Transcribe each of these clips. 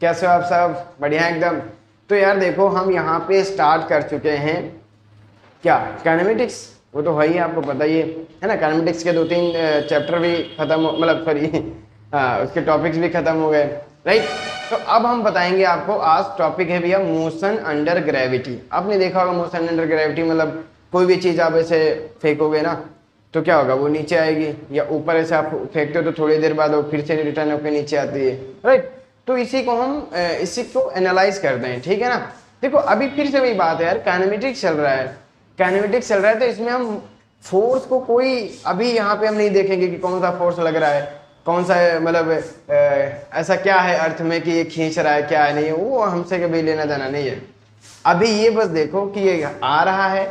कैसे हो आप सब? बढ़िया एकदम। तो यार देखो, हम यहाँ पे स्टार्ट कर चुके हैं क्या, काइनेमेटिक्स। वो तो है ही, आपको पता ही है ना। काइनेमेटिक्स के 2-3 चैप्टर भी खत्म हो, मतलब सॉरी उसके टॉपिक्स भी खत्म हो गए, राइट। तो अब हम बताएंगे आपको, आज टॉपिक है भैया मोशन अंडर ग्रेविटी। आपने देखा होगा मोशन अंडर ग्रेविटी, मतलब कोई भी चीज़ आप ऐसे फेंकोगे ना तो क्या होगा, वो नीचे आएगी, या ऊपर ऐसे आप फेंकते हो तो थोड़ी देर बाद वो फिर से रिटर्न होकर नीचे आती है, राइट। तो इसी को हम इसी को एनालाइज करते हैं, ठीक है ना। देखो अभी फिर से वही बात है यार, काइनेमेटिक्स चल रहा है, काइनेमेटिक्स चल रहा है, तो इसमें हम फोर्स को कोई अभी यहाँ पे हम नहीं देखेंगे कि कौन सा फोर्स लग रहा है, कौन सा मतलब ऐसा क्या है अर्थ में कि ये खींच रहा है, क्या है नहीं है, वो हमसे कभी लेना देना नहीं है। अभी ये बस देखो कि ये आ रहा है,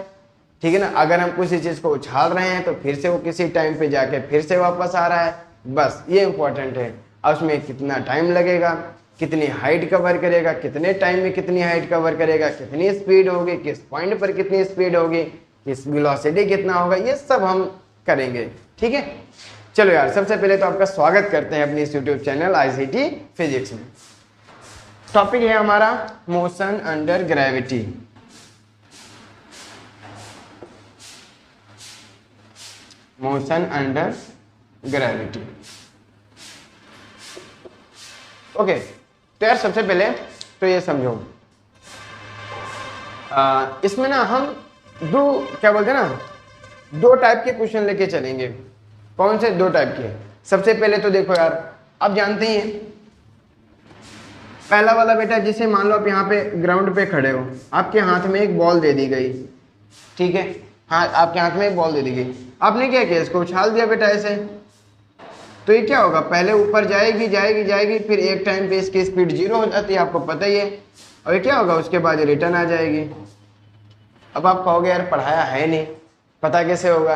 ठीक है ना। अगर हम किसी चीज को उछाल रहे हैं तो फिर से वो किसी टाइम पे जाके फिर से वापस आ रहा है, बस ये इंपॉर्टेंट है। और उसमें कितना टाइम लगेगा, कितनी हाइट कवर करेगा, कितने टाइम में कितनी हाइट कवर करेगा, कितनी स्पीड होगी, किस पॉइंट पर कितनी स्पीड होगी, किस वेलोसिटी कितना होगा, ये सब हम करेंगे, ठीक है। चलो यार, सबसे पहले तो आपका स्वागत करते हैं अपनी इस यूट्यूब चैनल आईसीटी फिजिक्स में। टॉपिक है हमारा motion under gravity. Motion under gravity, okay. तो यार सबसे पहले तो ये समझो, इसमें ना हम दो, क्या बोलते हैं ना, दो टाइप के क्वेश्चन लेके चलेंगे। कौन से दो टाइप के? सबसे पहले तो देखो यार, आप जानते ही हैं, पहला वाला बेटा, जिसे मान लो आप यहाँ पे ग्राउंड पे खड़े हो, आपके हाथ में एक बॉल दे दी गई, ठीक है। हाँ, आपके हाथ में एक बॉल दे दी गई, आपने क्या किया, इसको उछाल दिया बेटा ऐसे, तो ये क्या होगा, पहले ऊपर जाएगी जाएगी जाएगी, फिर एक टाइम पे इसकी स्पीड 0 हो जाती है, आपको पता ही है। और ये क्या होगा, उसके बाद रिटर्न आ जाएगी। अब आप कहोगे यार पढ़ाया है नहीं, पता कैसे होगा?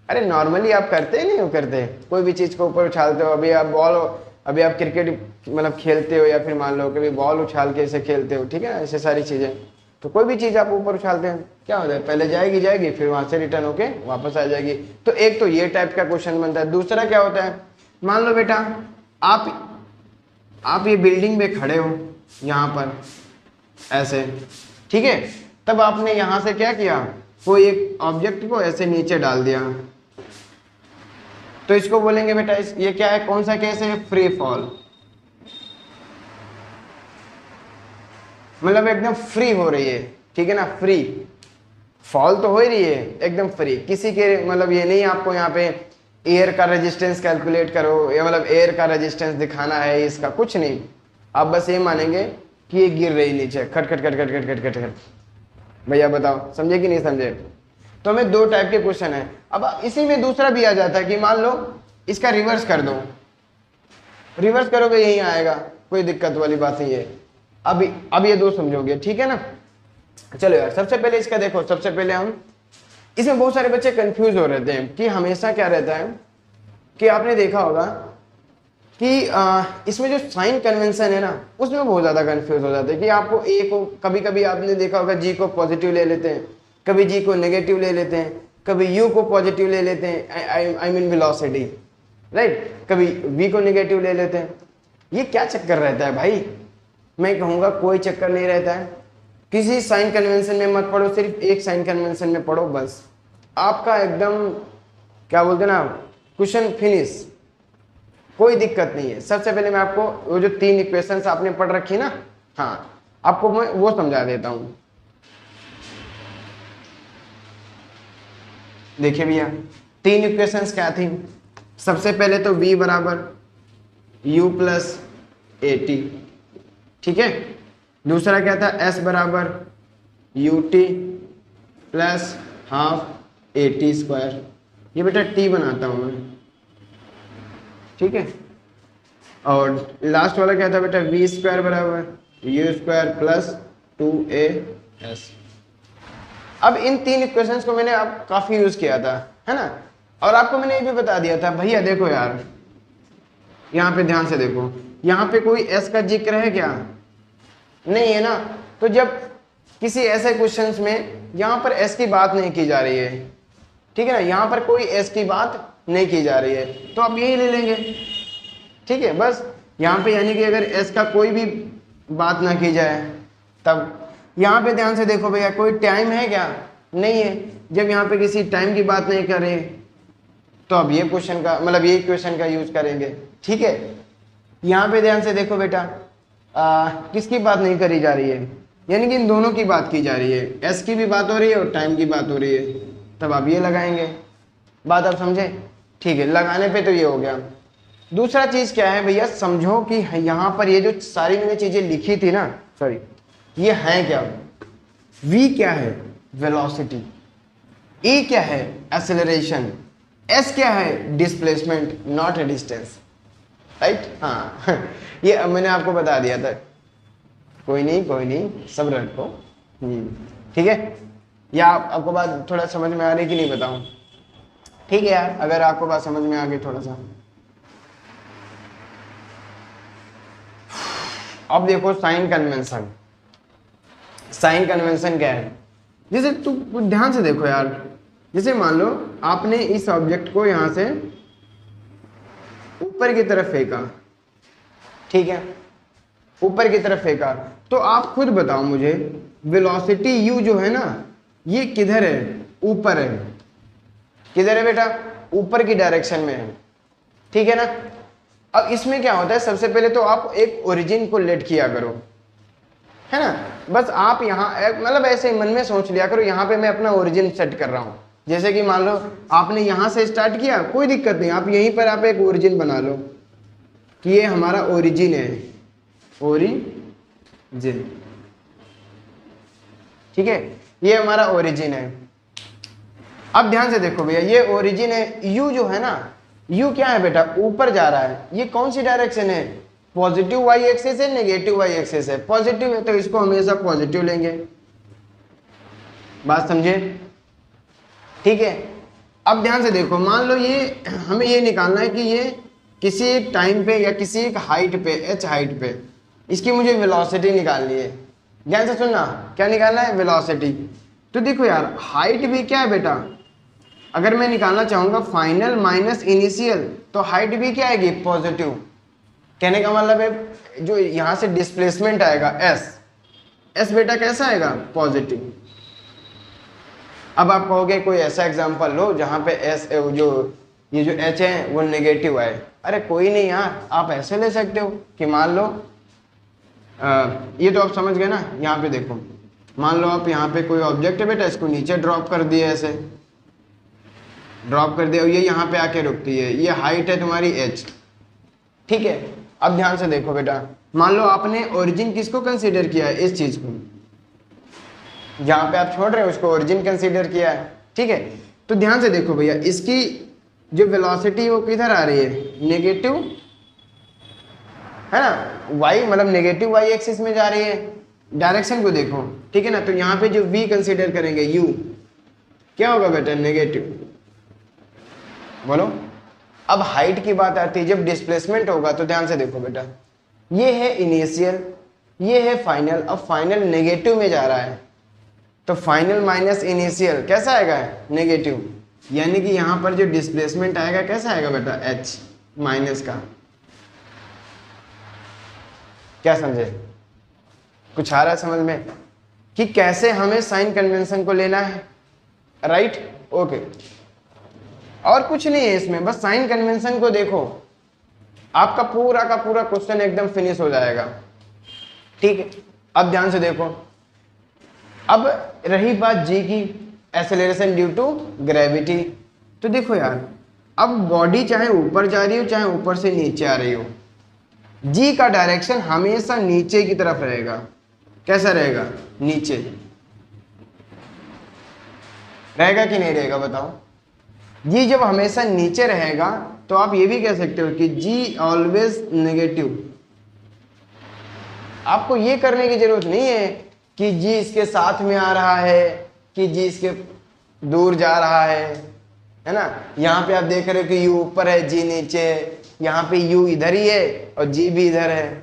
अरे नॉर्मली आप करते ही नहीं हो, करते कोई भी चीज़ को ऊपर उछालते हो। अभी आप क्रिकेट मतलब खेलते हो, या फिर मान लो कभी बॉल उछाल के ऐसे खेलते हो, ठीक है ना, ऐसे सारी चीज़ें। तो कोई भी चीज़ आप ऊपर उछालते हैं, क्या होता है, पहले जाएगी जाएगी, फिर वहाँ से रिटर्न होके वापस आ जाएगी। तो एक तो ये टाइप का क्वेश्चन बनता है। दूसरा क्या होता है, मान लो बेटा आप ये बिल्डिंग में खड़े हो यहाँ पर ऐसे, ठीक है। तब आपने यहाँ से क्या किया, कोई एक ऑब्जेक्ट को ऐसे नीचे डाल दिया, तो इसको बोलेंगे बेटा ये क्या है, कौन सा केस है, फ्री फॉल। मतलब एकदम फ्री हो रही है, ठीक है ना, फ्री फॉल तो हो ही रही है, एकदम फ्री। किसी के मतलब ये नहीं आपको यहाँ पे एयर का रेजिस्टेंस कैलकुलेट करो, या मतलब एयर का रेजिस्टेंस दिखाना है, इसका कुछ नहीं। आप बस ये मानेंगे कि ये गिर रही नीचे, खट खट खट खट खट खट खट खट। भैया बताओ, समझे कि नहीं समझे? तो हमें दो टाइप के क्वेश्चन है। अब इसी में दूसरा भी आ जाता है कि मान लो इसका रिवर्स कर दो, रिवर्स करोगे यही आएगा, कोई दिक्कत वाली बात नहीं है। अब ये दो समझोगे, ठीक है ना। चलो यार, सबसे पहले इसका देखो, सबसे पहले हम इसमें बहुत सारे बच्चे कंफ्यूज हो रहते हैं कि हमेशा क्या रहता है कि आपने देखा होगा कि इसमें जो साइन कन्वेंशन है ना, उसमें बहुत ज़्यादा कंफ्यूज हो जाते हैं कि आपको ए को, कभी कभी आपने देखा होगा जी को पॉजिटिव ले लेते हैं, कभी जी को नेगेटिव ले लेते हैं, कभी यू को पॉजिटिव ले लेते हैं, आई मीन वेलोसिटी, राइट, कभी वी को नेगेटिव ले लेते हैं। ये क्या चक्कर रहता है भाई? मैं कहूँगा कोई चक्कर नहीं रहता है। किसी साइन कन्वेंशन में मत पढ़ो, सिर्फ एक साइन कन्वेंशन में पढ़ो, बस आपका एकदम क्या बोलते हैं ना, क्वेश्चन फिनिश, कोई दिक्कत नहीं है। सबसे पहले मैं आपको वो जो 3 इक्वेशंस आपने पढ़ रखी ना, हाँ, आपको मैं वो समझा देता हूं। देखिए भैया, 3 इक्वेशंस क्या थी? सबसे पहले तो v बराबर u प्लस ए टी, ठीक है। दूसरा क्या था, s बराबर U T plus half A T square. ये बेटा t बनाता हूं मैं, ठीक है। और लास्ट वाला क्या था बेटा, वी स्क्वायर बराबर यू स्क्वायर प्लस 2as। अब इन 3 इक्वेशंस को मैंने अब काफी यूज किया था, है ना। और आपको मैंने ये भी बता दिया था, भैया देखो यार, यहाँ पे ध्यान से देखो, यहाँ पे कोई s का जिक्र है क्या? नहीं है ना। तो जब किसी ऐसे क्वेश्चंस में यहाँ पर s की बात नहीं की जा रही है, ठीक है ना, यहाँ पर कोई s की बात नहीं की जा रही है, तो आप यही ले लेंगे, ठीक है। बस यहाँ पे यानी कि अगर एस का कोई भी बात ना की जाए तब यहाँ पे ध्यान से देखो भैया, कोई टाइम है क्या? नहीं है। जब यहाँ पे किसी टाइम की बात नहीं करें तो अब ये क्वेश्चन का मतलब ये क्वेश्चन का यूज करेंगे। ठीक है, यहाँ पे ध्यान से देखो बेटा, किसकी बात नहीं करी जा रही है, यानी कि इन दोनों की बात की जा रही है, एस की भी बात हो रही है और टाइम की बात हो रही है, तब आप ये लगाएंगे। बात आप समझे? ठीक है, लगाने पे तो ये हो गया। दूसरा चीज क्या है भैया, समझो कि यहाँ पर ये जो सारी मैंने चीजें लिखी थी ना, सॉरी, ये है क्या? v क्या है? वेलोसिटी। e क्या है? एक्सेलरेशन। s क्या है? Displacement, not a distance. Right? हाँ ये मैंने आपको बता दिया था। कोई नहीं, सब रखो। ठीक है, या आपको बात थोड़ा समझ में आ रही कि नहीं बताऊं? ठीक है यार, अगर आपको बात समझ में आ गई थोड़ा सा। अब देखो साइन कन्वेंशन। साइन कन्वेंशन क्या है? जैसे तू ध्यान से देखो यार, जैसे मान लो आपने इस ऑब्जेक्ट को यहां से ऊपर की तरफ फेंका, ठीक है, ऊपर की तरफ फेंका, तो आप खुद बताओ मुझे, वेलोसिटी u जो है ना, ये किधर है? ऊपर है। किधर है बेटा? ऊपर की डायरेक्शन में है। ठीक है ना? अब इसमें क्या होता है, सबसे पहले तो आप एक ओरिजिन को लेट किया करो, है ना? बस आप यहाँ मतलब ऐसे ही मन में सोच लिया करो, यहाँ पे मैं अपना ओरिजिन सेट कर रहा हूँ। जैसे कि मान लो आपने यहाँ से स्टार्ट किया, कोई दिक्कत नहीं, आप यहीं पर आप एक ओरिजिन बना लो कि ये हमारा ओरिजिन है, ओरिजिन। ठीक है, ये हमारा ओरिजिन है। अब ध्यान से देखो भैया, ये ओरिजिन है, u जो है ना, u क्या है बेटा? ऊपर जा रहा है। ये कौन सी डायरेक्शन है? पॉजिटिव वाई एक्सिस है, नेगेटिव वाई एक्सिस है। पॉजिटिव है तो इसको हमेशा पॉजिटिव लेंगे। बात समझे? ठीक है, अब ध्यान से देखो, मान लो ये हमें ये निकालना है कि ये किसी एक टाइम पे या किसी एक हाइट पे, h हाइट पे, इसकी मुझे वेलोसिटी निकालनी है। ध्यान से सुनना, क्या निकालना है? वेलोसिटी। तो देखो यार, हाइट भी क्या है बेटा? अगर मैं निकालना चाहूंगा फाइनल माइनस इनिशियल, तो हाइट भी क्या आएगी? पॉजिटिव। कहने का मतलब है जो यहां से डिस्प्लेसमेंट आएगा एस बेटा कैसा आएगा? पॉजिटिव। अब आप कहोगे कोई ऐसा एग्जांपल लो जहां पे एस जो ये जो एच है वो नेगेटिव आए। अरे कोई नहीं यार, आप ऐसे ले सकते हो कि मान लो ये तो आप समझ गए ना। यहाँ पे देखो, मान लो आप यहाँ पे कोई ऑब्जेक्ट है बेटा, इसको नीचे ड्रॉप कर दिया, ऐसे ड्रॉप कर दिया, ये यहाँ पे आके रुकती है, ये हाइट है तुम्हारी h। ठीक है, अब ध्यान से देखो बेटा, मान लो आपने ओरिजिन किसको कंसीडर किया है? इस चीज को, जहां पे आप छोड़ रहे हो उसको ओरिजिन कंसीडर किया है। ठीक है, तो ध्यान से देखो भैया, इसकी जो वेलोसिटी वो किधर आ रही है? नेगेटिव, है ना? y मतलब नेगेटिव y एक्सिस में जा रही है। डायरेक्शन को देखो, ठीक है ना? तो यहाँ पे जो v कंसीडर करेंगे, u क्या होगा बेटा? नेगेटिव। बोलो। अब हाइट की बात आती है, जब डिस्प्लेसमेंट होगा तो ध्यान से देखो बेटा, ये है इनिशियल, ये है फाइनल। अब फाइनल नेगेटिव में जा रहा है, तो फाइनल माइनस इनिशियल कैसा आएगा? नेगेटिव। यानी कि यहां पर जो डिस्प्लेसमेंट आएगा कैसा आएगा बेटा? h माइनस का। क्या समझे? कुछ आ रहा है समझ में कि कैसे हमें साइन कन्वेंशन को लेना है? Right, okay. और कुछ नहीं है इसमें, बस साइन कन्वेंशन को देखो, आपका पूरा का पूरा क्वेश्चन एकदम फिनिश हो जाएगा। ठीक है, अब ध्यान से देखो, अब रही बात जी की, एक्सेलरेशन ड्यू टू ग्रेविटी। तो देखो यार, अब बॉडी चाहे ऊपर जा रही हो चाहे ऊपर से नीचे आ रही हो, जी का डायरेक्शन हमेशा नीचे की तरफ रहेगा। कैसा रहेगा? नीचे रहेगा कि नहीं रहेगा? बताओ। जी जब हमेशा नीचे रहेगा तो आप ये भी कह सकते हो कि जी ऑलवेज नेगेटिव। आपको ये करने की जरूरत नहीं है कि जी इसके साथ में आ रहा है कि जी इसके दूर जा रहा है ना? यहाँ पे आप देख रहे हो कि यू ऊपर है, जी नीचे है, यहाँ पे यू इधर ही है और जी भी इधर है।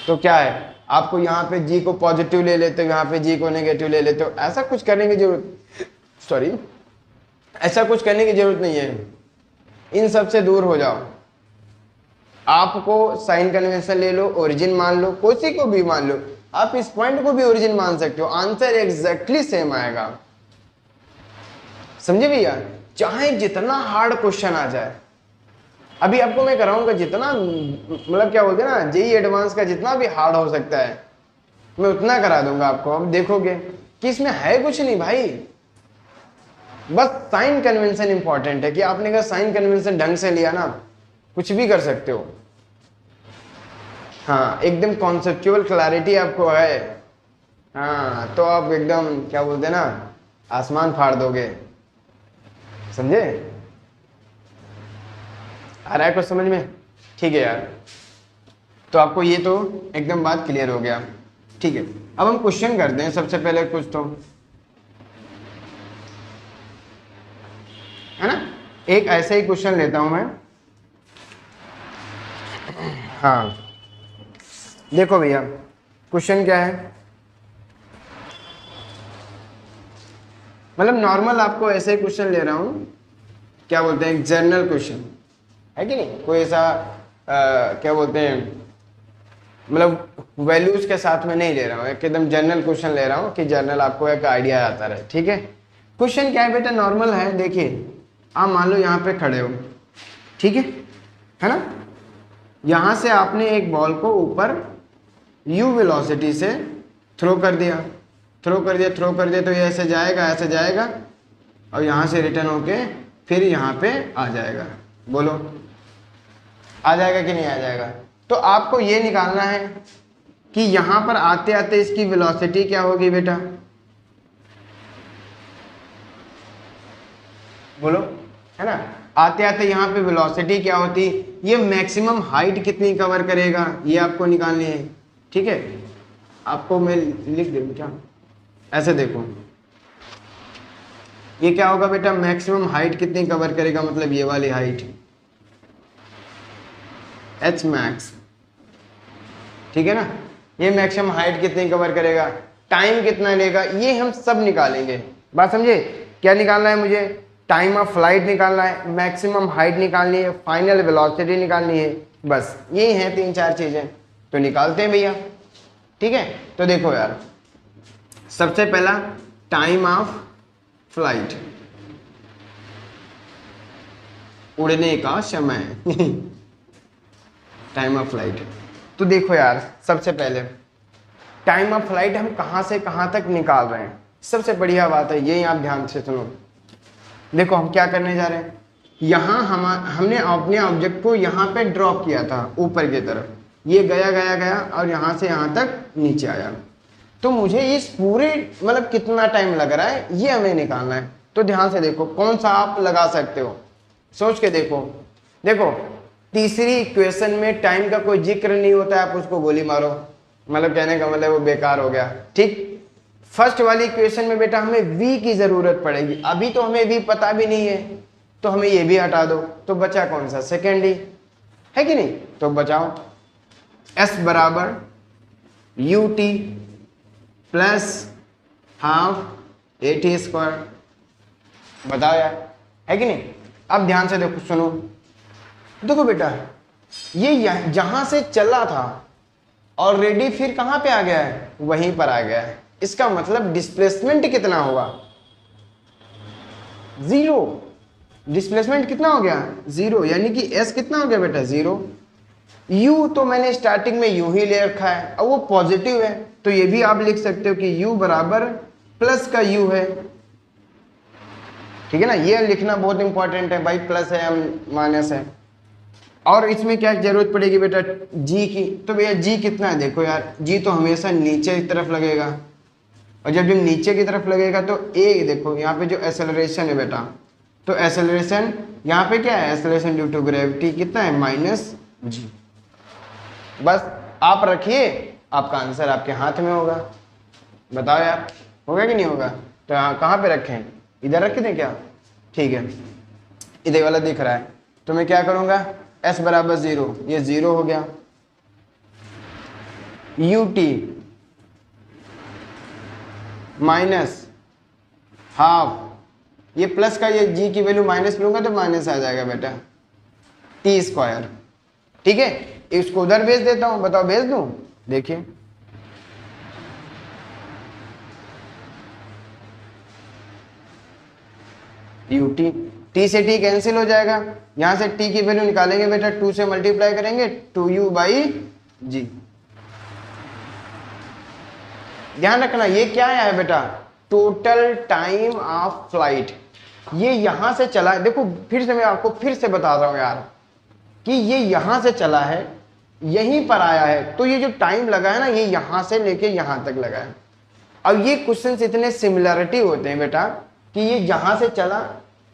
तो क्या है, आपको यहाँ पे जी को पॉजिटिव ले लेते हो, यहाँ पे जी को नेगेटिव ले लेते हो। ऐसा कुछ करने की जरूरत, सॉरी, ऐसा कुछ करने की जरूरत नहीं है। इन सब से दूर हो जाओ। आपको साइन कन्वेंशन ले लो, ओरिजिन मान लो, कोई को भी मान लो, आप इस पॉइंट को भी ओरिजिन मान सकते हो, आंसर एग्जैक्टली सेम आएगा। समझे भैया? चाहे जितना हार्ड क्वेश्चन आ जाए, अभी आपको मैं कराऊंगा जितना, मतलब क्या बोलते हैं ना, जेई एडवांस का जितना भी हार्ड हो सकता है मैं उतना करा दूंगा आपको। अब देखोगे कि इसमें है कुछ नहीं भाई, बस साइन कन्वेंशन इंपॉर्टेंट है कि आपने अगर साइन कन्वेंशन ढंग से लिया ना, कुछ भी कर सकते हो। हाँ, एकदम कॉन्सेप्चुअल क्लैरिटी आपको है, हाँ, तो आप एकदम क्या बोलते हैं ना, आसमान फाड़ दोगे। समझे? आ रहा है कुछ समझ में? ठीक है यार, तो आपको ये तो एकदम बात क्लियर हो गया। ठीक है, अब हम क्वेश्चन करते हैं सबसे पहले कुछ, तो है ना, एक ऐसे ही क्वेश्चन लेता हूं मैं। हाँ देखो भैया, क्वेश्चन क्या है, मतलब नॉर्मल आपको ऐसे ही क्वेश्चन ले रहा हूं, क्या बोलते हैं, जनरल क्वेश्चन है कि नहीं, कोई ऐसा क्या बोलते हैं, मतलब वैल्यूज के साथ में नहीं ले रहा हूँ, एकदम जनरल क्वेश्चन ले रहा हूँ कि जनरल आपको एक आइडिया आता रहे। ठीक है, क्वेश्चन क्या है बेटा, नॉर्मल है। देखिए आप मान लो यहाँ पे खड़े हो, ठीक है ना, यहाँ से आपने एक बॉल को ऊपर u वेलोसिटी से थ्रो कर दिया, थ्रो कर दिया, तो ये ऐसे जाएगा और यहाँ से रिटर्न होके फिर यहाँ पे आ जाएगा। बोलो आ जाएगा कि नहीं आ जाएगा? तो आपको ये निकालना है कि यहाँ पर आते आते इसकी वेलोसिटी क्या होगी बेटा, बोलो, है ना, आते आते यहाँ पे वेलोसिटी क्या होती, ये मैक्सिमम हाइट कितनी कवर करेगा, ये आपको निकालनी है। ठीक है, आपको मैं लिख दूँ क्या, ऐसे देखो, ये क्या होगा बेटा, मैक्सिमम हाइट कितनी कवर करेगा, मतलब ये वाली हाइट h मैक्स, ठीक है ना, ये मैक्सिमम हाइट कितनी कवर करेगा, टाइम कितना लेगा, ये हम सब निकालेंगे। बात समझे? क्या निकालना है मुझे, टाइम ऑफ फ्लाइट निकालना है, मैक्सिमम हाइट निकालनी है, फाइनल वेलोसिटी निकालनी है, बस ये हैं 3-4 चीजें, तो निकालते हैं भैया। ठीक है, तो देखो यार, सबसे पहला टाइम ऑफ फ्लाइट, उड़ने का समय टाइम ऑफ फ्लाइट। तो देखो यार, सबसे पहले टाइम ऑफ फ्लाइट हम कहाँ से कहाँ तक निकाल रहे हैं, सबसे बढ़िया बात है यही, आप ध्यान से सुनो। देखो हम क्या करने जा रहे हैं, यहाँ हमने अपने ऑब्जेक्ट को यहाँ पे ड्रॉप किया था ऊपर की तरफ, ये गया और यहाँ से यहाँ तक नीचे आया, तो मुझे इस पूरे मतलब कितना टाइम लग रहा है ये हमें निकालना है। तो ध्यान से देखो, कौन सा आप लगा सकते हो, सोच के देखो। देखो तीसरी इक्वेशन में टाइम का कोई जिक्र नहीं होता है, आप उसको गोली मारो, मतलब कहने का मतलब वो बेकार हो गया। ठीक, फर्स्ट वाली इक्वेशन में बेटा हमें v की जरूरत पड़ेगी, अभी तो हमें v पता भी नहीं है, तो हमें ये भी हटा दो, तो बचा कौन सा, सेकेंड ही है कि नहीं, तो बचाओ s बराबर ut plus half at square, बताओ यार, है कि नहीं। अब ध्यान से देखो, सुनो, देखो बेटा ये जहां से चला था ऑलरेडी फिर कहां पे आ गया है, वहीं पर आ गया है, इसका मतलब डिस्प्लेसमेंट कितना होगा, 0। डिस्प्लेसमेंट कितना हो गया, 0, यानी कि s कितना हो गया बेटा, 0। u तो मैंने स्टार्टिंग में u ही ले रखा है, अब वो पॉजिटिव है, तो ये भी आप लिख सकते हो कि u बराबर प्लस का u है। ठीक है ना, ये लिखना बहुत इंपॉर्टेंट है भाई, प्लस है या माइनस है। और इसमें क्या जरूरत पड़ेगी बेटा, g की, तो भैया g कितना है, देखो यार g तो हमेशा नीचे की तरफ लगेगा, और जब नीचे की तरफ लगेगा तो a, देखो यहाँ पे जो एक्सेलरेशन है बेटा, तो एक्सेलरेशन यहाँ पे क्या है, एक्सेलरेशन ड्यू टू ग्रेविटी कितना है, -g। बस आप रखिए, आपका आंसर आपके हाथ में होगा। बताओ यार, होगा कि नहीं होगा? तो कहाँ पे रखें, इधर रख दें क्या? ठीक है, इधर वाला दिख रहा है, तो मैं क्या करूँगा, s बराबर 0, ये 0 हो गया, ut माइनस हाफ, ये प्लस का, ये g की वैल्यू माइनस लूंगा तो माइनस आ जाएगा बेटा, t स्क्वायर, ठीक है, इसको उधर भेज देता हूं, बताओ भेज दूं? देखिए ut, t से t कैंसिल हो जाएगा, यहां से t की वैल्यू निकालेंगे बेटा, 2 से मल्टीप्लाई करेंगे 2u बाई जी। ध्यान रखना ये क्या है बेटा, टोटल टाइम ऑफ फ्लाइट। ये यहां से चला है, देखो फिर से मैं आपको फिर से बता रहा हूं यार कि ये यहां से चला है, यहीं पर आया है, तो ये जो टाइम लगा है ना, ये यहां से लेके यहां तक लगा है। अब ये क्वेश्चंस इतने सिमिलरिटी होते हैं बेटा कि ये यहां से चला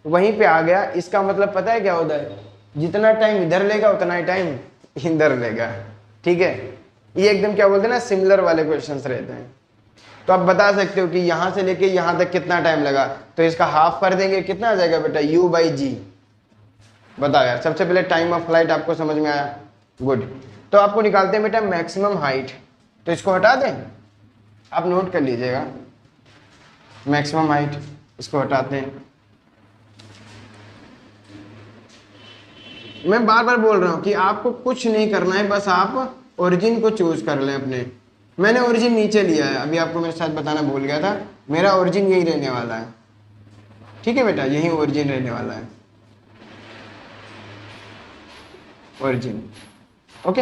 वहीं पे आ गया, इसका मतलब पता है क्या होता है, जितना टाइम इधर लेगा उतना ही टाइम इधर लेगा। ठीक है, ये एकदम क्या बोलते हैं ना, सिमिलर वाले क्वेश्चंस रहते हैं। तो आप बता सकते हो कि यहां से लेके यहां तक कितना टाइम लगा, तो इसका हाफ कर देंगे, कितना आ जाएगा बेटा, u बाई जी। बताओ यार, सबसे पहले टाइम ऑफ फ्लाइट आपको समझ में आया, गुड। तो आपको निकालते हैं बेटा मैक्सिमम हाइट, तो इसको हटा दें, आप नोट कर लीजिएगा, मैक्सिमम हाइट इसको हटाते हैं। मैं बार बार बोल रहा हूं कि आपको कुछ नहीं करना है, बस आप ओरिजिन को चूज कर लें अपने। मैंने ओरिजिन नीचे लिया है, अभी आपको मेरे साथ बताना भूल गया था, मेरा ओरिजिन यही रहने वाला है। ठीक है बेटा, यही ओरिजिन रहने वाला है, ओरिजिन। ओके,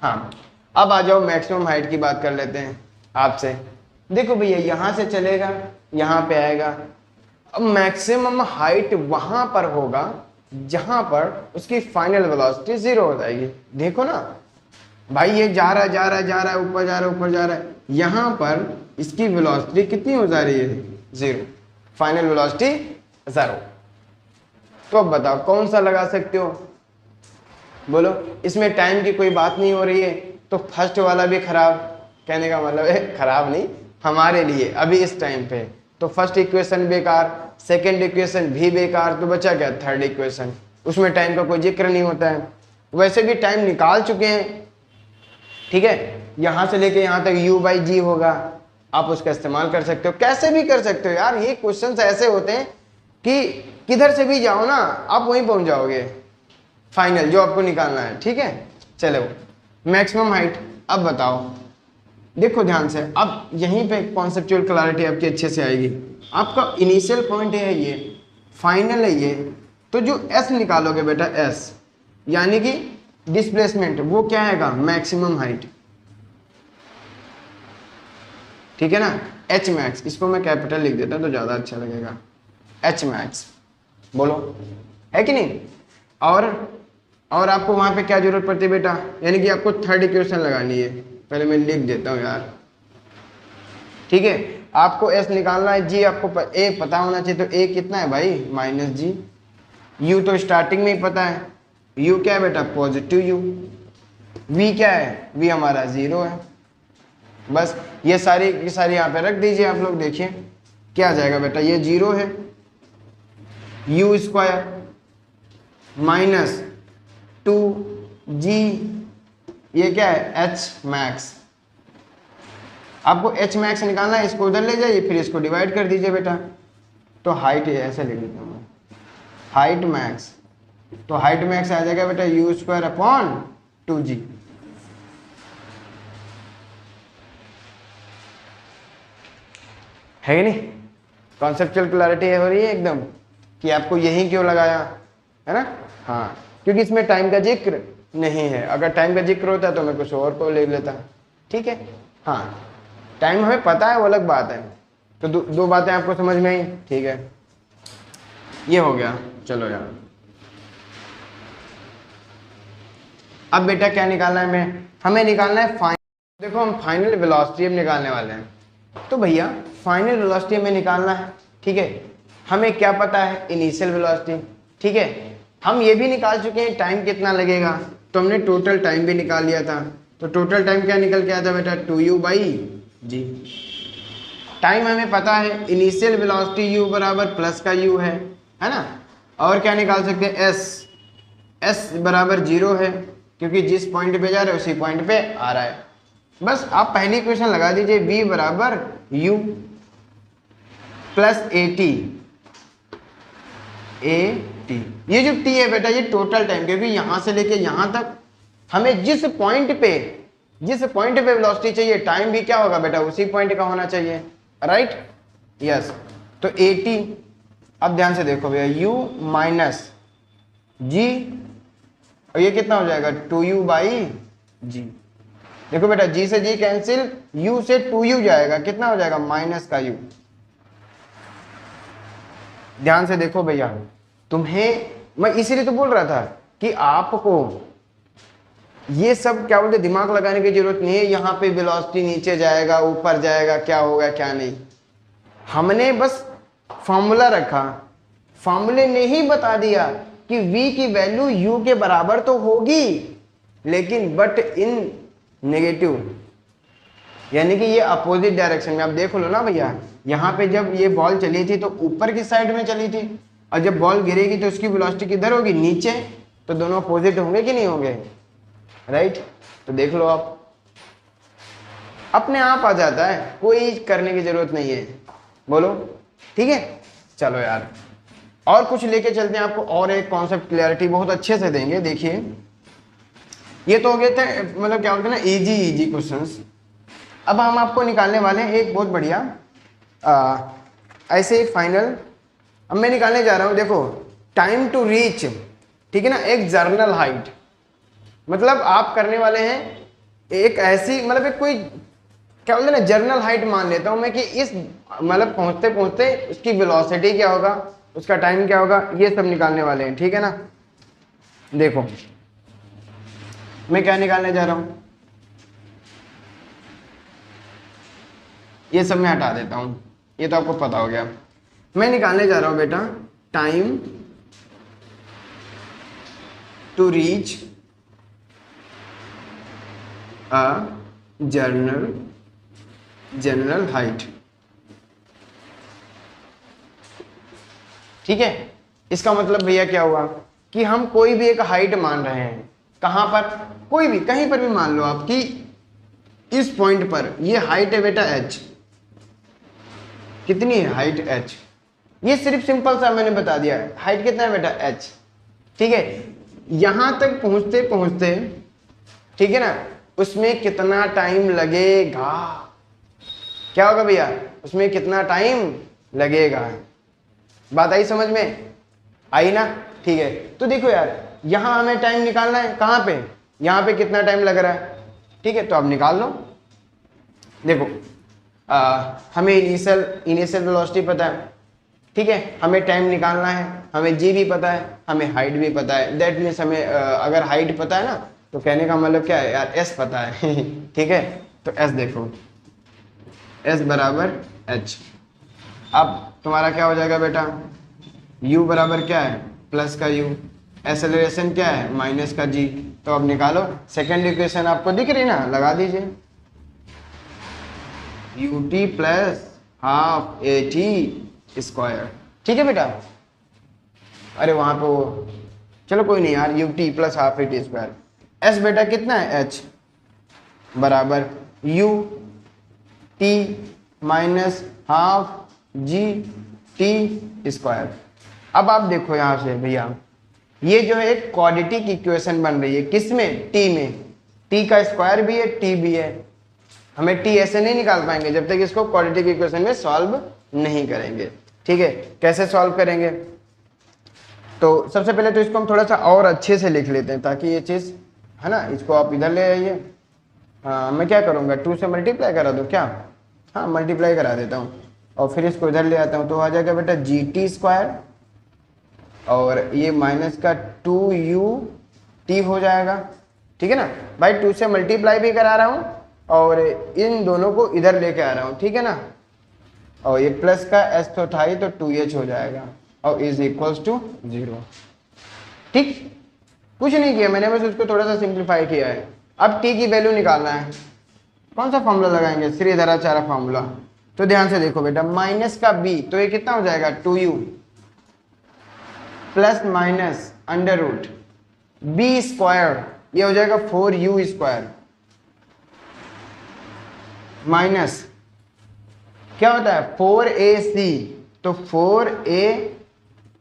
हाँ अब आ जाओ मैक्सिमम हाइट की बात कर लेते हैं आपसे। देखो भैया यहां से चलेगा यहां पे आएगा, अब मैक्सिमम हाइट वहां पर होगा जहां पर उसकी फाइनल वेलोसिटी 0 हो जाएगी। देखो ना भाई, ये जा रहा है जा रहा है जा रहा है, ऊपर जा रहा है ऊपर जा रहा है, यहां पर इसकी वेलोसिटी कितनी हो जा रही है, 0, फाइनल वेलोसिटी 0। तो अब बताओ कौन सा लगा सकते हो, बोलो। इसमें टाइम की कोई बात नहीं हो रही है, तो फर्स्ट वाला भी खराब, कहने का मतलब है खराब नहीं हमारे लिए अभी इस टाइम पे। तो फर्स्ट इक्वेशन बेकार, सेकंड इक्वेशन भी बेकार, तो बचा क्या, थर्ड इक्वेशन, उसमें टाइम का कोई जिक्र नहीं होता है। वैसे भी टाइम निकाल चुके हैं, ठीक है, यहां से लेके यहां तक u बाई जी होगा, आप उसका इस्तेमाल कर सकते हो, कैसे भी कर सकते हो यार। ये क्वेश्चंस ऐसे होते हैं कि किधर से भी जाओ ना आप वहीं पहुंच जाओगे, फाइनल जो आपको निकालना है। ठीक है, चलो मैक्सिमम हाइट। अब बताओ, देखो ध्यान से, अब यहीं पे कॉन्सेप्चुअल क्लैरिटी आपकी अच्छे से आएगी। आपका इनिशियल पॉइंट है ये, फाइनल है ये, तो जो s निकालोगे बेटा s, यानी कि डिस्प्लेसमेंट, वो क्या आएगा, मैक्सिमम हाइट। ठीक है ना, h मैक्स, इसको मैं कैपिटल लिख देता तो ज्यादा अच्छा लगेगा, h मैक्स, बोलो है कि नहीं। और आपको वहां पे क्या जरूरत पड़ती है बेटा, यानी कि आपको थर्ड इक्वेशन लगानी है, पहले मैं लिख देता हूं यार। ठीक है, आपको s निकालना है, g आपको a पता होना चाहिए, तो a कितना है भाई, माइनस जी। u तो स्टार्टिंग में ही पता है, u क्या है बेटा, पॉजिटिव u। v क्या है, v हमारा 0 है। बस ये सारी की सारी यहाँ पे रख दीजिए आप लोग, देखिए क्या आ जाएगा बेटा, ये 0 है, u स्क्वायर माइनस 2g, ये क्या है, h मैक्स। आपको h मैक्स निकालना है, इसको उधर ले जाइए, फिर इसको डिवाइड कर दीजिए बेटा, तो हाइट ऐसे लिख देता हूँ, हाइट मैक्स, तो हाइट मैक्स आ जाएगा बेटा u स्क्वायर अपॉन 2g। है कि नहीं, कॉन्सेप्चुअल क्लैरिटी हो रही है एकदम कि आपको यही क्यों लगाया है ना। हाँ, क्योंकि इसमें टाइम का जिक्र नहीं है, अगर टाइम का जिक्र होता तो मैं कुछ और को ले लेता। ठीक है, हाँ टाइम हमें पता है वो अलग बात है। तो दो बातें आपको समझ में आई, ठीक है, ये हो गया। चलो यार, अब बेटा क्या निकालना है, हमें निकालना है फाइनल। देखो हम फाइनल वेलोसिटी अब निकालने वाले हैं, तो भैया फाइनल वेलोसिटी हमें निकालना है। ठीक है, हमें क्या पता है, इनिशियल वेलोसिटी। ठीक है, हम ये भी निकाल चुके हैं टाइम कितना लगेगा, तो हमने टोटल टाइम भी निकाल लिया था। तो टोटल टाइम क्या निकल के आया था बेटा, 2u बाई जी। टाइम हमें पता है, इनिशियल वेलोसिटी u बराबर प्लस का u है ना। और क्या निकाल सकते हैं, s बराबर 0 है, क्योंकि जिस पॉइंट पे जा रहे हैं उसी पॉइंट पे आ रहा है। बस आप पहली इक्वेशन लगा दीजिए, v बराबर u प्लस at। ये जो t है बेटा, ये टोटल टाइम, क्योंकि यहां से लेके यहां तक हमें जिस पॉइंट पे वेलोसिटी चाहिए, टाइम भी क्या होगा बेटा, उसी पॉइंट का होना चाहिए, राइट? यस। तो 80, अब ध्यान से देखो भैया, u माइनस जी, और ये कितना हो जाएगा 2u बाई जी। देखो बेटा, g से g कैंसिल, u से 2u जाएगा, कितना हो जाएगा माइनस का u। ध्यान से देखो भैया, तुम्हें मैं इसीलिए तो बोल रहा था कि आपको ये सब क्या बोलते दिमाग लगाने की जरूरत नहीं है, यहाँ पे वेलोसिटी नीचे जाएगा ऊपर जाएगा, क्या होगा क्या नहीं। हमने बस फॉर्मूला रखा, फॉर्मूले ने ही बता दिया कि v की वैल्यू u के बराबर तो होगी, लेकिन बट इन नेगेटिव, यानी कि ये अपोजिट डायरेक्शन में। आप देख लो ना भैया, यहाँ पे जब ये बॉल चली थी तो ऊपर की साइड में चली थी, और जब बॉल गिरेगी तो उसकी वेलोसिटी किधर होगी, नीचे। तो दोनों अपोजिट होंगे कि नहीं होंगे, राइट? तो देख लो आप, अपने आप आ जाता है, कोई करने की जरूरत नहीं है। बोलो ठीक है? चलो यार, और कुछ लेके चलते हैं आपको, और एक कॉन्सेप्ट क्लियरिटी बहुत अच्छे से देंगे। देखिए, ये तो हो गए थे मतलब क्या बोलते हैं ना, इजी क्वेश्चंस। अब हम आपको निकालने वाले हैं एक बहुत बढ़िया ऐसे फाइनल। अब मैं निकालने जा रहा हूं, देखो, टाइम टू रीच, ठीक है ना, एक जर्नल हाइट। मतलब आप करने वाले हैं एक ऐसी, मतलब एक कोई क्या बोलते हैं ना, जर्नल हाइट मान लेता हूं मैं कि इस मतलब पहुंचते पहुंचते उसकी वेलोसिटी क्या होगा, उसका टाइम क्या होगा, ये सब निकालने वाले हैं, ठीक है ना। देखो मैं क्या निकालने जा रहा हूं, ये सब मैं हटा देता हूं, ये तो आपको पता हो गया। मैं निकालने जा रहा हूं बेटा time to reach a general height, ठीक है। इसका मतलब भैया क्या हुआ कि हम कोई भी एक हाइट मान रहे हैं, कहां पर, कोई भी कहीं पर भी मान लो आप कि इस पॉइंट पर ये हाइट है बेटा h, कितनी है हाइट h, ये सिर्फ सिंपल सा मैंने बता दिया है, हाइट कितना है बेटा h, ठीक है। यहां तक पहुंचते पहुंचते, ठीक है ना, उसमें कितना टाइम लगेगा, क्या होगा भैया, उसमें कितना टाइम लगेगा। बात आई समझ में, आई ना, ठीक है। तो देखो यार, यहां हमें टाइम निकालना है, कहां पे, यहां पे कितना टाइम लग रहा है, ठीक है, तो अब निकाल लो। देखो हमें इनिशियल वेलोसिटी पता है, ठीक है, हमें टाइम निकालना है, हमें जी भी पता है, हमें हाइट भी पता है। दैट मीन्स हमें अगर हाइट पता है ना, तो कहने का मतलब क्या है यार, एस पता है ठीक है। तो एस देखो, एस बराबर एच। अब तुम्हारा क्या हो जाएगा बेटा, u बराबर क्या है, प्लस का u, एक्सेलरेशन क्या है, माइनस का g। तो अब निकालो, सेकेंड इक्वेशन आपको दिख रही ना, लगा दीजिए, ut plus half at square, ठीक है बेटा। अरे वहां पे वो, चलो कोई नहीं यार, ut plus half at square. s बेटा कितना है h बराबर u t minus half G T square. अब आप देखो यहां से भैया, ये जो है एक क्वाड्रेटिक इक्वेशन बन रही है, किसमें, टी में, टी का स्क्वायर भी है, टी भी है। हमें टी ऐसे नहीं निकाल पाएंगे जब तक इसको क्वाड्रेटिक इक्वेशन में सॉल्व नहीं करेंगे, ठीक है। कैसे सॉल्व करेंगे, तो सबसे पहले तो इसको हम थोड़ा सा और अच्छे से लिख लेते हैं, ताकि ये चीज है ना, इसको आप इधर ले आइए। मैं क्या करूंगा, 2 से मल्टीप्लाई करा दूं क्या, हाँ मल्टीप्लाई करा देता हूँ, और फिर इसको इधर ले आता हूँ, तो आ जाएगा बेटा जी टी स्क्वायर, और ये माइनस का 2ut हो जाएगा, ठीक है ना भाई। 2 से मल्टीप्लाई भी करा रहा हूँ और इन दोनों को इधर लेके आ रहा हूँ, ठीक है ना। और ये प्लस का s तो था ही, तो 2h हो जाएगा, और इज इक्वल्स टू 0, ठीक। कुछ नहीं किया मैंने, बस उसको थोड़ा सा सिंप्लीफाई किया है। अब t की वैल्यू निकालना है, कौन सा फॉर्मूला लगाएंगे, श्रीधराचार्य फॉर्मूला। तो ध्यान से देखो बेटा, माइनस का b, तो ये कितना हो जाएगा 2u plus minus under root b square, ये हो जाएगा 4u स्क्वायर, माइनस क्या होता है 4ac, तो 4a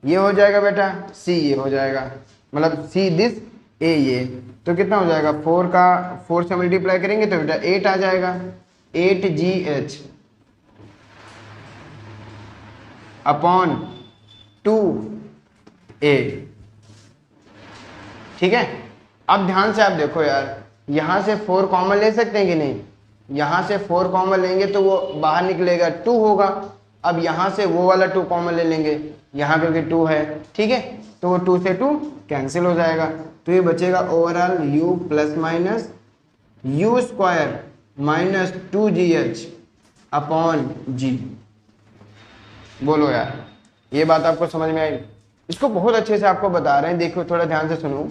ये हो जाएगा बेटा, c ये हो जाएगा, मतलब c दिस ए ये, तो कितना हो जाएगा 4 का 4 से मल्टीप्लाई करेंगे तो बेटा 8 आ जाएगा, 8GH अपॉन 2A। ठीक है, अब ध्यान से आप देखो यार, यहां से 4 कॉमन ले सकते हैं कि नहीं, यहां से 4 कॉमन लेंगे तो वो बाहर निकलेगा 2 होगा। अब यहां से वो वाला 2 कॉमन ले लेंगे, यहां क्योंकि 2 है, ठीक है, तो वो 2 से 2 कैंसिल हो जाएगा, तो ये बचेगा overall u plus minus u square minus 2GH upon G। बोलो यार, ये बात आपको समझ में आई? इसको बहुत अच्छे से आपको बता रहे हैं, देखो थोड़ा ध्यान से सुनो।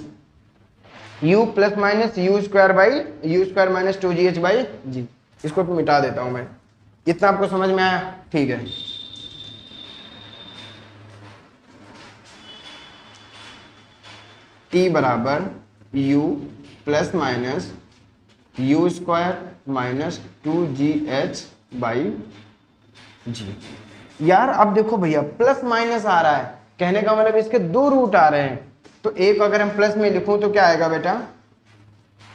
u plus minus u square minus 2GH by G, इसको मिटा देता हूं मैं। इतना आपको समझ में आया? ठीक है, t बराबर u plus minus u square minus 2GH by G। यार अब देखो भैया, प्लस माइनस आ रहा है, कहने का मतलब इसके 2 रूट आ रहे हैं, तो एक अगर हम प्लस में लिखूं तो क्या आएगा बेटा,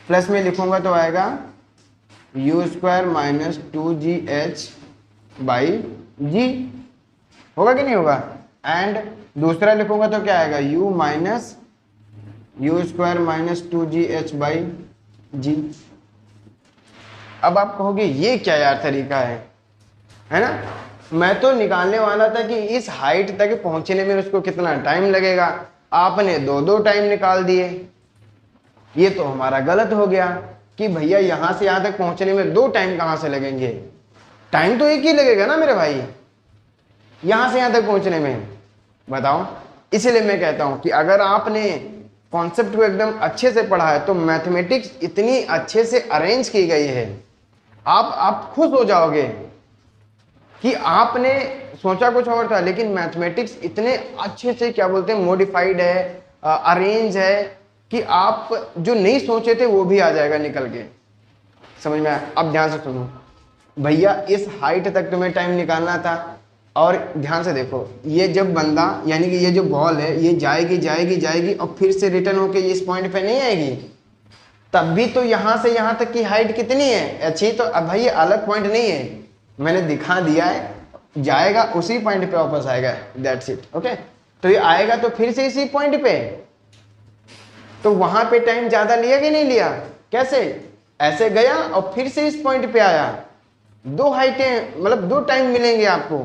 प्लस में लिखूंगा तो आएगा u square minus 2GH by G, होगा कि नहीं होगा? एंड दूसरा लिखूंगा तो क्या आएगा, u minus u square minus 2GH by G। अब आप कहोगे ये क्या यार तरीका है ना? मैं तो निकालने वाला था कि इस हाइट तक पहुंचने में उसको कितना टाइम लगेगा, आपने 2 टाइम निकाल दिए। ये तो हमारा गलत हो गया कि भैया यहां से यहां तक पहुंचने में 2 टाइम कहां से लगेंगे, टाइम तो एक ही लगेगा ना मेरे भाई, यहां से यहां तक पहुंचने में, बताओ। इसलिए मैं कहता हूं कि अगर आपने कॉन्सेप्ट को एकदम अच्छे से पढ़ा है तो मैथमेटिक्स इतनी अच्छे से अरेंज की गई है, आप खुश हो जाओगे कि आपने सोचा कुछ और था, लेकिन मैथमेटिक्स इतने अच्छे से क्या बोलते हैं मॉडिफाइड है, अरेंज है कि आप जो नहीं सोचे थे वो भी आ जाएगा निकल के, समझ में आया? अब ध्यान से सुनो भैया, इस हाइट तक तुम्हें टाइम निकालना था, और ध्यान से देखो, ये जब बंदा यानी कि ये जो बॉल है ये जाएगी जाएगी जाएगी और फिर से रिटर्न होके इस पॉइंट पे नहीं आएगी, तब भी तो यहां से यहां तक की हाइट कितनी है, अच्छी, तो अब भाई ये अलग पॉइंट नहीं है, मैंने दिखा दिया है, जाएगा उसी पॉइंट पे वापस आएगा, दैट्स इट, ओके। तो ये आएगा तो फिर से इसी पॉइंट पे, तो वहां पे टाइम ज्यादा लिया कि नहीं लिया, कैसे, ऐसे गया और फिर से इस पॉइंट पे आया, 2 हाइटें मतलब 2 टाइम मिलेंगे आपको,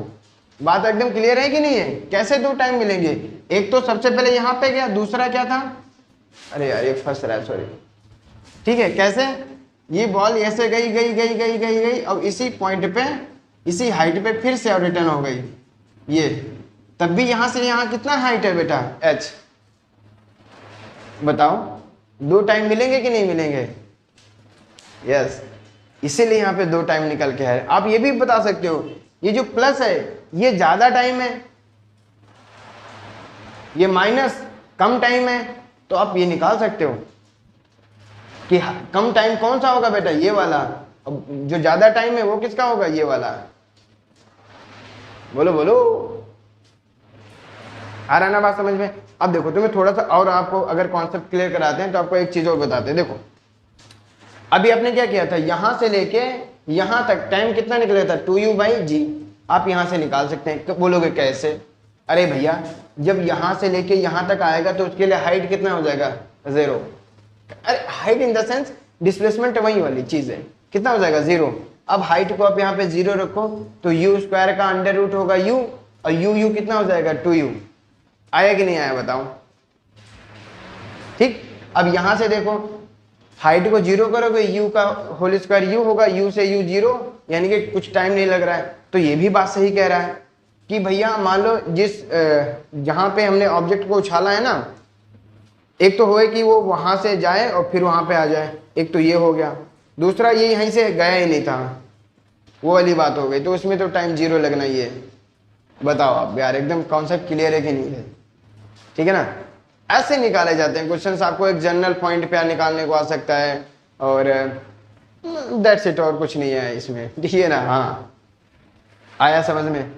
बात एकदम क्लियर है कि नहीं है? कैसे 2 टाइम मिलेंगे, एक तो सबसे पहले यहां पे गया, दूसरा क्या था, अरे यार ये फंस रहा है, सॉरी, ठीक है, कैसे, ये बॉल ऐसे गई गई गई गई गई गई और इसी पॉइंट पे इसी हाइट पे फिर से रिटर्न हो गई, ये तब भी यहां से यहां कितना हाइट है बेटा, h, बताओ 2 टाइम मिलेंगे कि नहीं मिलेंगे? यस, इसीलिए यहां पे 2 टाइम निकल के है। आप ये भी बता सकते हो ये जो प्लस है ये ज्यादा टाइम है, ये माइनस कम टाइम है, तो आप ये निकाल सकते हो कि कम टाइम कौन सा होगा बेटा, ये वाला, जो ज्यादा टाइम है वो किसका होगा, ये वाला, बोलो बोलो, आ रहा है ना बात समझ में? अब देखो तुम्हें थोड़ा सा और आपको अगर कॉन्सेप्ट क्लियर कराते हैं तो आपको एक चीज और बताते हैं। देखो अभी आपने क्या किया था, यहां से लेके यहां तक टाइम कितना निकला था, 2u बाई जी, आप यहां से निकाल सकते हैं। बोलोगे कैसे? अरे भैया जब यहां से लेके यहां तक आएगा तो उसके लिए हाइट कितना हो जाएगा, 0। अरे height in the sense displacement वही वाली चीज है, कितना हो जाएगा, 0। अब हाइट को आप यहाँ पे 0 रखो तो u स्क्वायर का अंडर रूट होगा u, और u कितना हो जाएगा, 2u। आया कि नहीं आया बताओ? ठीक, अब यहां से देखो हाइट को 0 करोगे, u का होल स्क्वायर u होगा, u से u 0, यानी कि कुछ टाइम नहीं लग रहा है। तो ये भी बात सही कह रहा है कि भैया मान लो जिस जहां पे हमने ऑब्जेक्ट को उछाला है ना, एक तो होए कि वो वहां से जाए और फिर वहां पे आ जाए, एक तो ये हो गया, दूसरा ये यहीं से गया ही नहीं था, वो वाली बात हो गई, तो उसमें तो टाइम 0 लगना ही है। बताओ आप यार, एकदम कॉन्सेप्ट क्लियर है कि नहीं है? ठीक है ना, ऐसे निकाले जाते हैं क्वेश्चंस। आपको एक जनरल पॉइंट पे निकालने को आ सकता है, और दैट्स इट, और कुछ नहीं है इसमें, ठीक है ना? हाँ आया समझ में?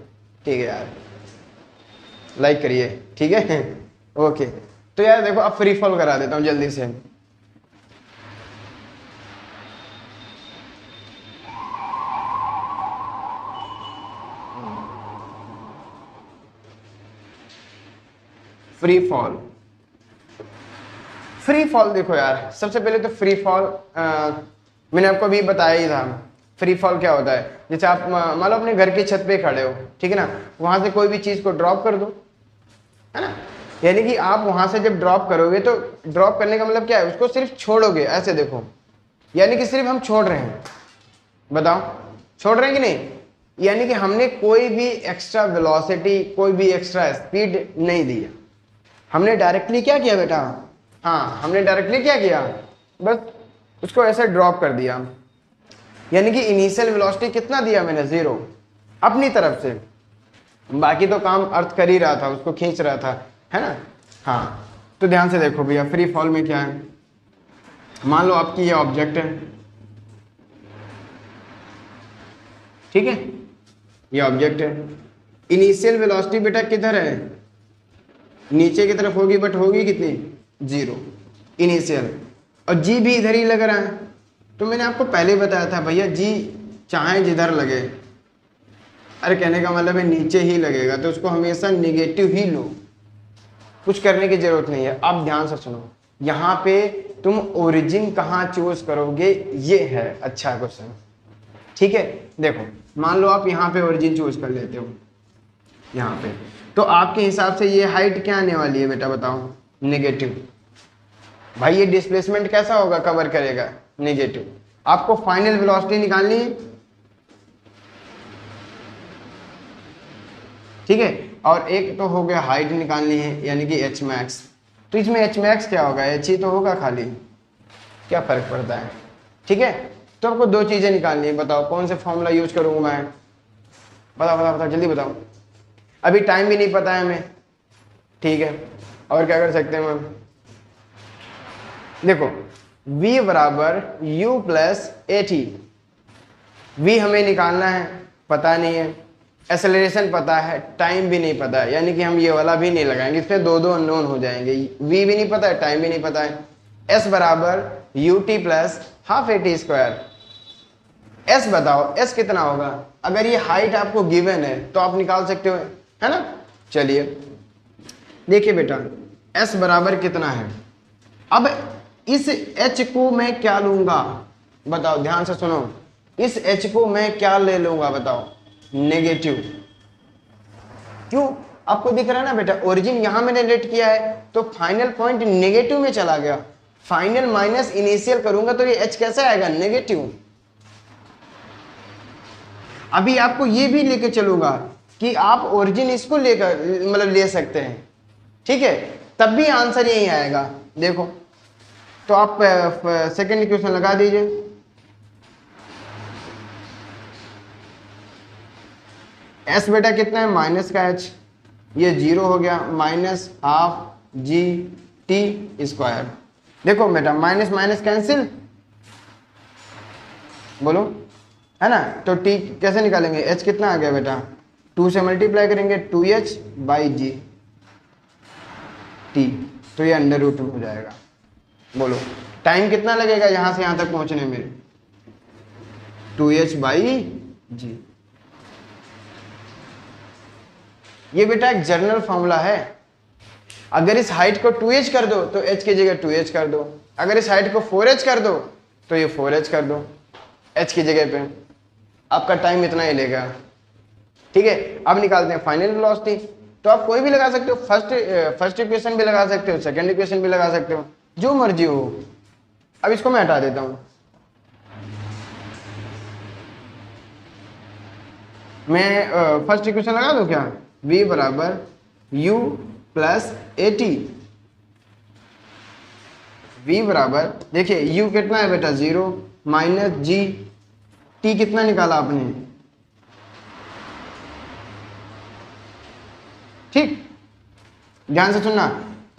ठीक है यार, लाइक करिए, ठीक है ओके। तो यार देखो अब फ्री फॉल करा देता हूँ जल्दी से। फ्री फॉल, फ्री फॉल देखो यार, सबसे पहले तो फ्री फॉल मैंने आपको अभी बताया ही था। फ्री फॉल क्या होता है, जैसे आप मान लो अपने घर की छत पे खड़े हो, ठीक है ना, वहां से कोई भी चीज को ड्रॉप कर दो, है ना, यानी कि आप वहां से जब ड्रॉप करोगे तो ड्रॉप करने का मतलब क्या है, उसको सिर्फ छोड़ोगे, ऐसे देखो, यानी कि सिर्फ हम छोड़ रहे हैं। बताओ छोड़ रहे हैं कि नहीं, यानी कि हमने कोई भी एक्स्ट्रा वेलोसिटी, कोई भी एक्स्ट्रा स्पीड नहीं दिया, हमने डायरेक्टली क्या किया बेटा, हाँ हमने डायरेक्टली क्या किया, बस उसको ऐसे ड्रॉप कर दिया। यानी कि इनिशियल वेलोसिटी कितना दिया मैंने, 0 अपनी तरफ से, बाकी तो काम अर्थ कर ही रहा था, उसको खींच रहा था, है ना। हाँ तो ध्यान से देखो भैया, फ्री फॉल में क्या है, मान लो आपकी ये ऑब्जेक्ट है, ठीक है, ये ऑब्जेक्ट है, इनिशियल वेलोसिटी बेटा किधर है, नीचे की तरफ होगी, बट होगी कितनी, 0 इनिशियल, और जी भी इधर ही लग रहा है। तो मैंने आपको पहले बताया था भैया जी चाहे जिधर लगे, अरे कहने का मतलब है नीचे ही लगेगा, तो उसको हमेशा निगेटिव ही लो, कुछ करने की जरूरत नहीं है। अब ध्यान से सुनो, यहाँ पे तुम ओरिजिन कहाँ चूज करोगे, ये है अच्छा क्वेश्चन, ठीक है। देखो मान लो आप यहाँ पे ओरिजिन चूज कर लेते हो, यहाँ पे, तो आपके हिसाब से ये हाइट क्या आने वाली है बेटा, बताओ, नेगेटिव। भाई ये डिस्प्लेसमेंट कैसा होगा, कवर करेगा, नेगेटिव। आपको फाइनल वेलोसिटी निकालनी है, ठीक है, और एक तो हो गया हाइट निकालनी है, यानी कि एच मैक्स। तो इसमें एच मैक्स क्या होगा, एच ही तो होगा खाली, क्या फर्क पड़ता है, ठीक है। तो आपको दो चीजें निकालनी है, बताओ कौन से फॉर्मूला यूज करूंगा मैं, बताओ बताओ बताओ जल्दी बताओ, अभी टाइम भी नहीं पता है हमें, ठीक है। और क्या कर सकते हैं हम, देखो v बराबर u plus A T, v हमें निकालना है, पता नहीं है, एक्सेलरेशन पता है, टाइम भी नहीं पता है, यानी कि हम ये वाला भी नहीं लगाएंगे, इसमें दो दो अननोन हो जाएंगे, v भी नहीं पता है, टाइम भी नहीं पता है। s बराबर U T plus half A T square, s बताओ s कितना होगा, अगर ये हाइट आपको गिवन है तो आप निकाल सकते हो, है ना। चलिए देखिए बेटा s बराबर कितना है, अब इस h को मैं क्या लूंगा, बताओ ध्यान से सुनो, इस h को मैं क्या ले लूंगा, बताओ, नेगेटिव। क्यों, आपको दिख रहा है ना बेटा, ओरिजिन यहां मैंने लेट किया है तो फाइनल पॉइंट नेगेटिव में चला गया, फाइनल माइनस इनिशियल करूंगा तो ये h कैसे आएगा, नेगेटिव। अभी आपको ये भी लेके चलूंगा कि आप ओरिजिन इसको लेकर मतलब ले सकते हैं, ठीक है, तब भी आंसर यही आएगा। देखो तो आप सेकेंड इक्वेशन लगा दीजिए, s बेटा कितना है, माइनस का h, ये 0 हो गया, minus half G T square. देखो बेटा माइनस माइनस कैंसिल, बोलो, है ना, तो t कैसे निकालेंगे, h कितना आ गया बेटा, 2 से मल्टीप्लाई करेंगे 2h बाई जी टी, तो ये अंडर रूट में हो जाएगा। बोलो टाइम कितना लगेगा यहां से यहां तक पहुंचने में, 2h बाई जी। ये बेटा एक जनरल फॉर्मूला है, अगर इस हाइट को 2h कर दो तो h की जगह 2h कर दो, अगर इस हाइट को 4h कर दो तो ये 4h कर दो h की जगह पे, आपका टाइम इतना ही लेगा, ठीक है। अब निकालते हैं फाइनल वेलोसिटी, तो आप कोई भी लगा सकते हो, फर्स्ट इक्वेशन भी लगा सकते हो, सेकंड इक्वेशन भी लगा सकते हो, जो मर्जी हो। अब इसको मैं हटा देता हूं, मैं फर्स्ट इक्वेशन लगा दूं क्या, v बराबर u plus A T, v बराबर देखिए u कितना है बेटा 0 माइनस जी टी कितना निकाला आपने, ठीक, ध्यान से सुनना,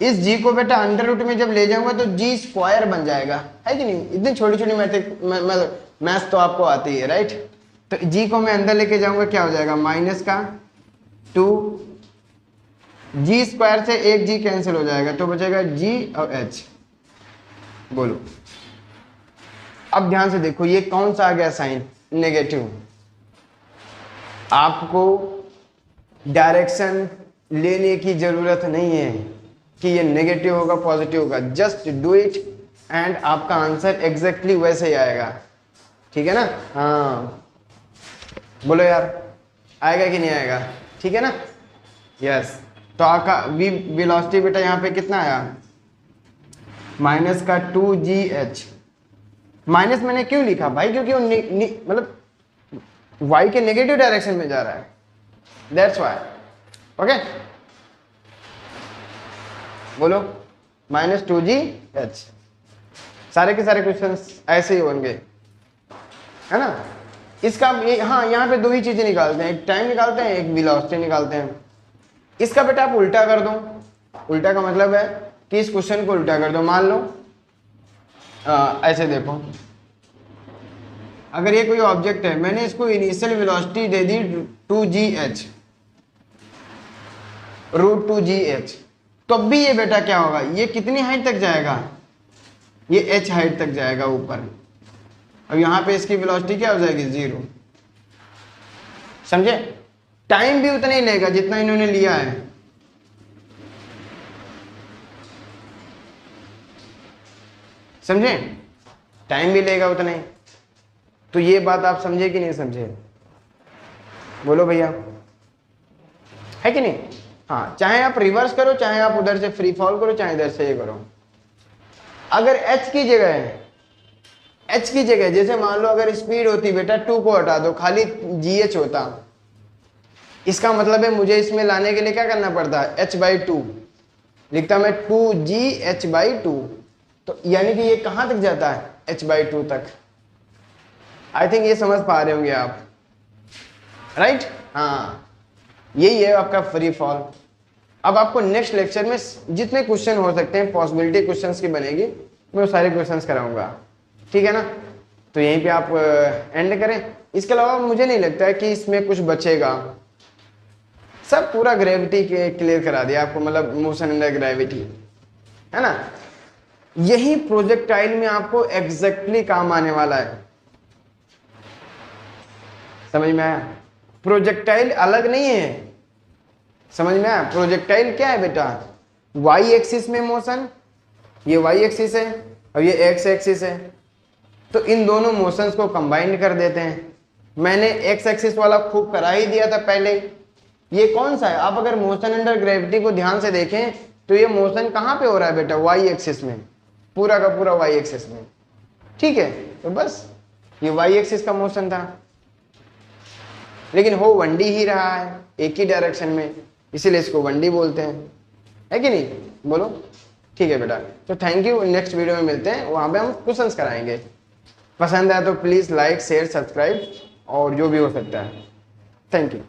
इस g को बेटा अंडर रूट में जब ले जाऊंगा तो g स्क्वायर बन जाएगा, है कि नहीं, इतनी छोटी छोटी मैथ्स तो आपको आती है, राइट। तो g को मैं अंदर लेके जाऊंगा, क्या हो जाएगा, माइनस का 2 जी स्क्वायर से एक जी कैंसिल हो जाएगा तो बचेगा जी और एच। बोलो अब ध्यान से देखो ये कौन सा आ गया साइन, नेगेटिव। आपको डायरेक्शन लेने की जरूरत नहीं है कि ये नेगेटिव होगा पॉजिटिव होगा, जस्ट डू इट एंड आपका आंसर एग्जैक्टली वैसे ही आएगा। ठीक है ना? हाँ बोलो यार, आएगा कि नहीं आएगा? ठीक है ना? यस। तो आपका वेलोसिटी बेटा यहाँ पे कितना आया, माइनस का 2gh। माइनस मैंने क्यों लिखा भाई, क्योंकि वो मतलब y के नेगेटिव डायरेक्शन में जा रहा है, दैट्स वाई। ओके बोलो -2gh। सारे के सारे क्वेश्चंस ऐसे ही होंगे, है ना? इसका हाँ यहाँ पे दो ही चीजें निकालते हैं, एक टाइम निकालते हैं, एक वेलोसिटी निकालते हैं। इसका बेटा आप उल्टा कर दो। उल्टा का मतलब है कि इस क्वेश्चन को उल्टा कर दो। मान लो ऐसे देखो, अगर ये कोई ऑब्जेक्ट है, मैंने इसको इनिशियल वेलोसिटी दे दी 2gh, √2gh, तो अब भी ये बेटा क्या होगा, ये कितनी हाइट तक जाएगा, ये h हाइट तक जाएगा ऊपर। अब यहां पे इसकी वेलोसिटी क्या हो जाएगी, 0। समझे? टाइम भी उतना ही लेगा जितना इन्होंने लिया है। समझे? टाइम भी लेगा उतना ही। तो ये बात आप समझे कि नहीं समझे? बोलो भैया, है कि नहीं? हाँ, चाहे आप रिवर्स करो, चाहे आप उधर से फ्री फॉल करो, चाहे इधर से ये करो। अगर h की जगह है, h की जगह जैसे मान लो अगर स्पीड होती बेटा 2 को हटा दो, खाली gh होता, इसका मतलब है मुझे इसमें लाने के लिए क्या करना पड़ता है, h/2 लिखता मैं 2gh/2। तो यानी कि ये कहां तक जाता है, h/2 तक। आई थिंक ये समझ पा रहे होंगे आप, राइट? हाँ, यही है आपका फ्री फॉल। अब आपको नेक्स्ट लेक्चर में जितने क्वेश्चन हो सकते हैं, पॉसिबिलिटी क्वेश्चंस की बनेगी, मैं वो सारे क्वेश्चंस कराऊंगा। ठीक है ना? तो यहीं पे आप एंड करें। इसके अलावा मुझे नहीं लगता है कि इसमें कुछ बचेगा, सब पूरा ग्रेविटी के क्लियर करा दिया आपको, मतलब मोशन अंडर ग्रेविटी, है ना? यही प्रोजेक्टाइल में आपको एग्जैक्टली काम आने वाला है। समझ में आया? प्रोजेक्टाइल अलग नहीं है, समझ में आया? प्रोजेक्टाइल क्या है बेटा, वाई एक्सिस में मोशन, ये वाई एक्सिस है और ये एक्स एक्सिस है, तो इन दोनों मोशंस को कंबाइन कर देते हैं। मैंने एक्स एक्सिस वाला खूब करा ही दिया था पहले। ये कौन सा है, आप अगर मोशन अंडर ग्रेविटी को ध्यान से देखें तो ये मोशन कहाँ पे हो रहा है बेटा, वाई एक्सिस में, पूरा का पूरा वाई एक्सिस में। ठीक है, तो बस ये वाई एक्सिस का मोशन था, लेकिन हो 1D ही रहा है, एक ही डायरेक्शन में, इसीलिए इसको 1D बोलते हैं, है कि नहीं? बोलो। ठीक है बेटा, तो थैंक यू। नेक्स्ट वीडियो में मिलते हैं, वहां पे हम क्वेश्चंस कराएंगे। पसंद आया तो प्लीज लाइक शेयर सब्सक्राइब और जो भी हो सकता है। Thank you.